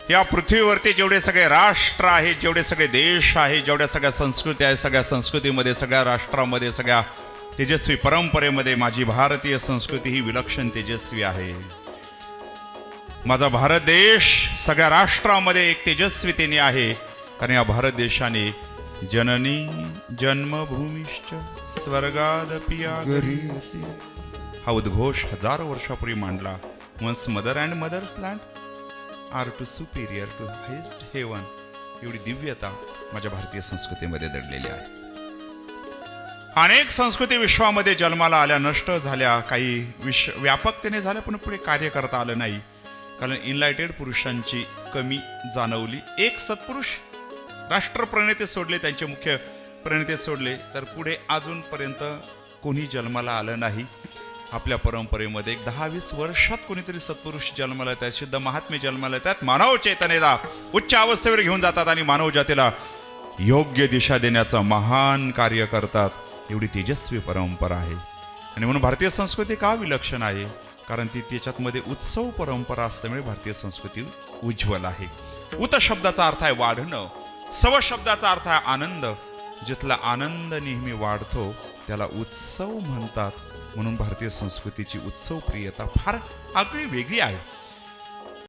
या पृथ्वीवरती जेवढे सगळे राष्ट्र आहेत, जेवढे सगळे देश आहेत, जेवढ्या सगळ्या संस्कृती आहेत, सगळ्या संस्कृतीमध्ये, सगळ्या राष्ट्रामध्ये, सगळ्या तेजस्वी परंपरेमध्ये माझी भारतीय संस्कृती ही विलक्षण तेजस्वी आहे. माझा भारत देश सगळ्या राष्ट्रामध्ये एक तेजस्वितेने आहे, कारण या भारत देशाने जननी जन्मभूमिश्च स्वर्गादपि आगरीसी हा उद्घोष हजारो वर्षापूर्वी मांडला. One's mother and mother's land are too superior to highest heaven. एवढी दिव्यता माझ्या भारतीय संस्कृतीमध्ये दडलेली आहे. अनेक संस्कृती विश्वामध्ये जन्माला आल्या, नष्ट झाल्या, काही व्यापकतेने झाल्या, पण पुढे कार्य करता आलं नाही, कारण इनलाइटेड पुरुषांची कमी जाणवली. एक सत्पुरुष राष्ट्रप्रणेते सोडले, त्यांचे मुख्य प्रणेते सोडले, तर पुढे अजूनपर्यंत कोणी जन्माला आलं नाही. आपल्या परंपरेमध्ये 10-20 वर्षात कोणीतरी सत्पुरुष जन्माला येतात, सिद्ध महात्मे जन्माला येतात, मानव चेतनेला उच्च अवस्थेवर घेऊन जातात आणि मानव जातीला योग्य दिशा देण्याचं महान कार्य करतात. एवढी तेजस्वी परंपरा आहे. आणि म्हणून भारतीय संस्कृती का विलक्षण आहे, कारण ती त्याच्यातमध्ये उत्सव परंपरा असल्यामुळे भारतीय संस्कृती उज्ज्वल आहे. उत शब्दाचा अर्थ आहे वाढणं, सव शब्दाचा अर्थ आहे आनंद. जिथला आनंद नेहमी वाढतो त्याला उत्सव म्हणतात. म्हणून भारतीय संस्कृतीची उत्सव प्रियता फार आगळी वेगळी आहे.